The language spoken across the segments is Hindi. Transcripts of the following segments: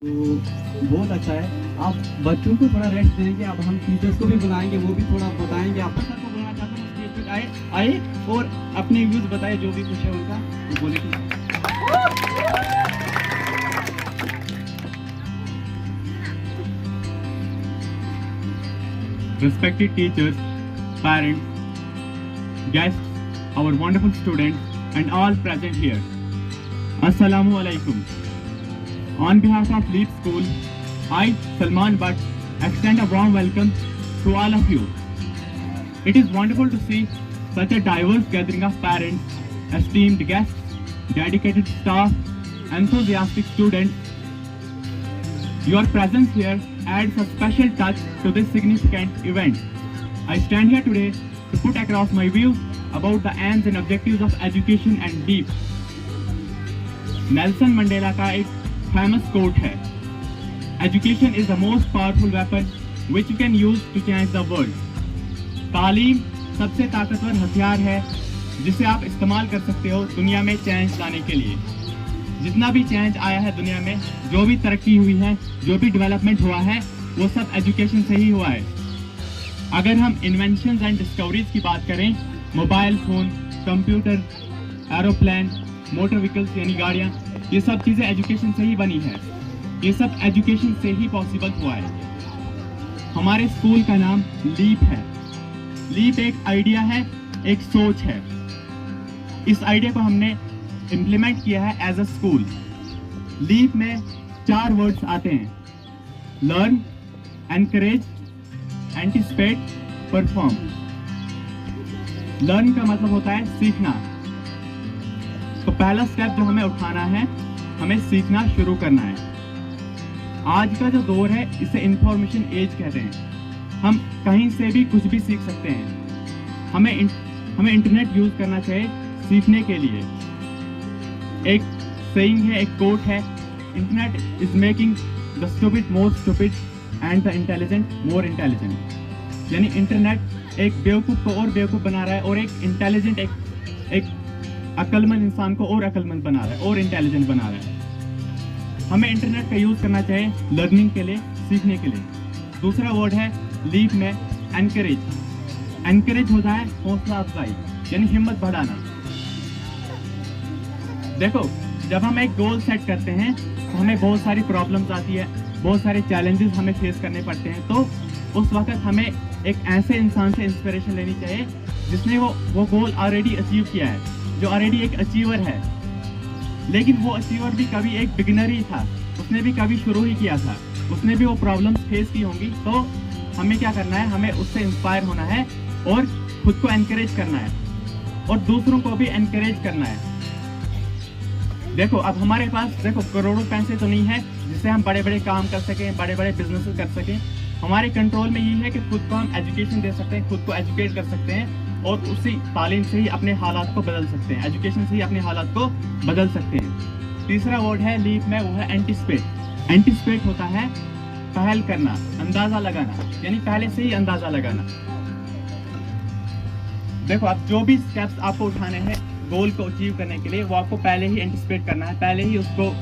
तो बहुत अच्छा है। आप बच्चों को थोड़ा रेस्ट देंगे, अब हम टीचर्स को भी बुलाएंगे, वो भी थोड़ा बताएंगे। आप सर को बोलना चाहता हूँ स्टेज पे आए और अपने व्यूज बताए, जो भी कुछ है उनका वो बोले कि respected teachers, parents, guests, our wonderful students, and all present here. Assalamu alaikum. On behalf of Leap School, I, Salman Bhatt, extend a warm welcome to all of you. It is wonderful to see such a diverse gathering of parents, esteemed guests, dedicated staff, enthusiastic students. Your presence here adds a special touch to this significant event. I stand here today to put across my views about the aims and objectives of education and LEAP. Nelson Mandela का एक फेमस कोट है, education is the most powerful weapon which you can use to change the world. तालीम सबसे ताकतवर हथियार है जिसे आप इस्तेमाल कर सकते हो दुनिया में चेंज लाने के लिए। जितना भी चेंज आया है दुनिया में, जो भी तरक्की हुई है, जो भी डेवलपमेंट हुआ है, वो सब एजुकेशन से ही हुआ है। अगर हम इन्वेंशंस एंड डिस्कवरीज की बात करें, mobile phone, computer, aeroplane, motor vehicles यानी गाड़ियाँ, ये सब चीज़ें एजुकेशन से ही बनी है। ये सब एजुकेशन से ही पॉसिबल हुआ है। हमारे स्कूल का नाम लीप है। लीप एक आइडिया है, एक सोच है। इस आइडिया को हमने इम्प्लीमेंट किया है एज अ स्कूल। लीप में 4 वर्ड्स आते हैं: learn, encourage, anticipate, perform. Learn का मतलब होता है सीखना। तो पहला स्टेप जो हमें उठाना है, हमें सीखना शुरू करना है। आज का जो दौर है, इसे इंफॉर्मेशन एज कहते हैं। हम कहीं से भी कुछ भी सीख सकते हैं। हमें इंटरनेट यूज करना चाहिए सीखने के लिए। एक सेइंग है, एक कोट है, internet is making the stupid more stupid and the intelligent more intelligent. यानी इंटरनेट एक बेवकूफ़ को और बेवकूफ़ बना रहा है और एक इंटेलिजेंट, एक अक्लमंद इंसान को और अक्लमंद बना रहा है और इंटेलिजेंट बना रहा है। हमें इंटरनेट का यूज़ करना चाहिए लर्निंग के लिए, सीखने के लिए। दूसरा वर्ड है लीप में एनकरेज। एनकरेज होता है हौसला अफजाई, यानी हिम्मत बढ़ाना। देखो, जब हम एक गोल सेट करते हैं तो हमें बहुत सारी प्रॉब्लम्स आती है, बहुत सारे चैलेंजेस हमें फेस करने पड़ते हैं। तो उस वक्त हमें एक ऐसे इंसान से इंस्पिरेशन लेनी चाहिए जिसने वो गोल ऑलरेडी अचीव किया है, जो ऑलरेडी एक अचीवर है। लेकिन वो अचीवर भी कभी एक बिगिनर ही था, उसने भी कभी शुरू ही किया था, उसने भी वो प्रॉब्लम्स फेस की होंगी। तो हमें क्या करना है, हमें उससे इंस्पायर होना है और खुद को एनकरेज करना है और दूसरों को भी एनकरेज करना है। देखो, अब हमारे पास करोड़ों पैसे तो नहीं है जिससे हम बड़े बड़े काम कर सकें, बड़े बड़े बिजनेस कर सकें। हमारे कंट्रोल में ये है कि खुद को हम एजुकेशन दे सकते हैं, खुद को एजुकेट कर सकते हैं और उसी तालीम से ही अपने हालात को बदल सकते हैं, एजुकेशन से ही अपने हालात को बदल सकते हैं। तीसरा वर्ड है लीप में, वो है एंटिसिपेट। एंटिसिपेट होता है पहल करना, अंदाज़ा लगाना, यानी पहले से ही अंदाज़ा लगाना। देखो, आप जो भी स्टेप्स आपको उठाने हैं गोल को अचीव करने के लिए, वो आपको पहले ही एंटिसिपेट करना है, पहले ही उसको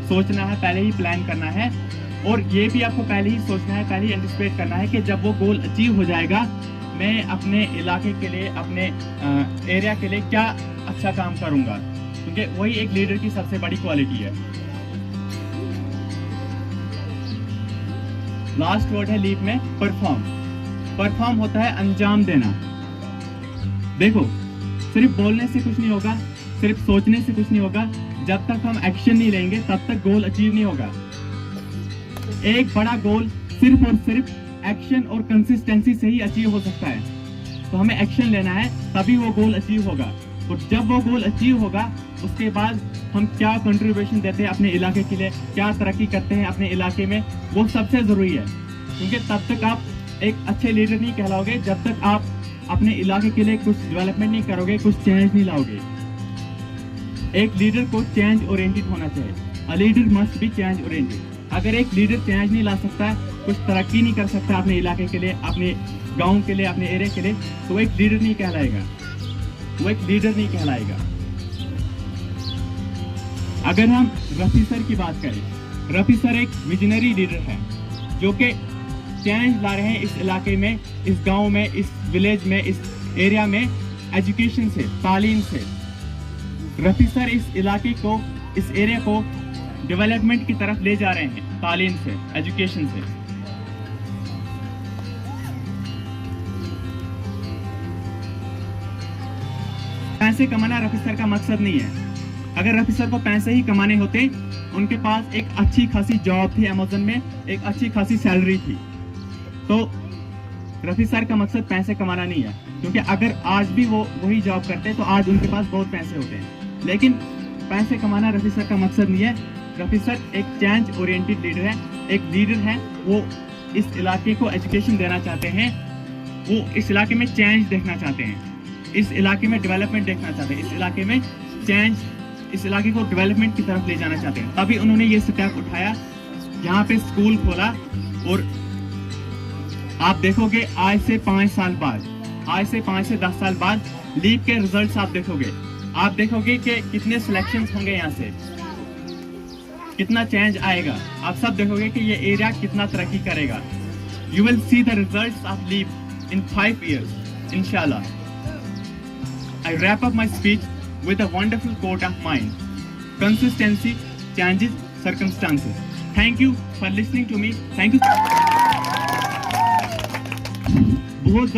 सोचना है, पहले ही प्लान करना है। और ये भी आपको पहले ही सोचना है, पहले ही एंटिसिपेट करना है कि जब वो गोल अचीव हो जाएगा, मैं अपने इलाके के लिए, अपने एरिया के लिए क्या अच्छा काम करूँगा, क्योंकि वही एक लीडर की सबसे बड़ी क्वालिटी है। लास्ट वर्ड है लीप में परफॉर्म। परफॉर्म होता है अंजाम देना। देखो, सिर्फ बोलने से कुछ नहीं होगा, सिर्फ सोचने से कुछ नहीं होगा। जब तक हम एक्शन नहीं लेंगे तब तक गोल अचीव नहीं होगा। एक बड़ा गोल सिर्फ और सिर्फ एक्शन और कंसिस्टेंसी से ही अचीव हो सकता है। तो हमें एक्शन लेना है, तभी वो गोल अचीव होगा। और जब वो गोल अचीव होगा, उसके बाद हम क्या कंट्रीब्यूशन देते हैं अपने इलाके के लिए, क्या तरक्की करते हैं अपने इलाके में, वो सबसे ज़रूरी है। क्योंकि तब तक आप एक अच्छे लीडर नहीं कहलाओगे जब तक आप अपने इलाके के लिए कुछ डेवलपमेंट नहीं करोगे, कुछ चेंज नहीं लाओगे। एक लीडर को चेंज ओरिएंटेड होना चाहिए। A leader must be change oriented. अगर एक लीडर चेंज नहीं ला सकता, कुछ तरक्की नहीं कर सकता अपने इलाके के लिए, अपने गांव के लिए, अपने एरिया के लिए, तो वो एक लीडर नहीं कहलाएगा, वो एक लीडर नहीं कहलाएगा। अगर हम रफ़ी सर की बात करें, रफी सर एक विजनरी लीडर है जो कि चेंज ला रहे हैं इस इलाके में, इस गांव में, इस विलेज में, इस एरिया में, एजुकेशन से, तालीम से। रफी सर इस इलाके को, इस एरिया को डेवलपमेंट की तरफ ले जा रहे हैं, तालीम से, एजुकेशन से। पैसे कमाना रफी सर का मकसद नहीं है। अगर रफी सर को पैसे ही कमाने होते, उनके पास एक अच्छी खासी जॉब थी अमेज़न में, एक अच्छी खासी सैलरी थी। तो रफी सर का मकसद पैसे कमाना नहीं है, क्योंकि अगर आज भी वो वही जॉब करते तो आज उनके पास बहुत पैसे होते हैं। लेकिन पैसे कमाना रफी सर का मकसद नहीं है। रफी सर एक चेंज ओरिएंटेड लीडर है, एक लीडर है। वो इस इलाके को एजुकेशन देना चाहते हैं, वो इस इलाके में चेंज देखना चाहते हैं, इस इलाके में डेवलपमेंट देखना चाहते हैं, इस इलाके में चेंज, इस इलाके को डेवलपमेंट की तरफ ले जाना चाहते हैं। तभी उन्होंने ये स्टेप उठाया, यहाँ पे स्कूल खोला। और आप देखोगे आज से 5 साल बाद, आज से 5 से 10 साल बाद लीप के रिजल्ट्स आप देखोगे कि कितने सिलेक्शंस होंगे, यहाँ से कितना चेंज आएगा। आप सब देखोगे कि ये एरिया कितना तरक्की करेगा। You will see the results of LEAP in 5 years, इंशाल्लाह। I wrap up my speech with a wonderful quote of mine: consistency changes circumstances. Thank you for listening to me. Thank you. बहुत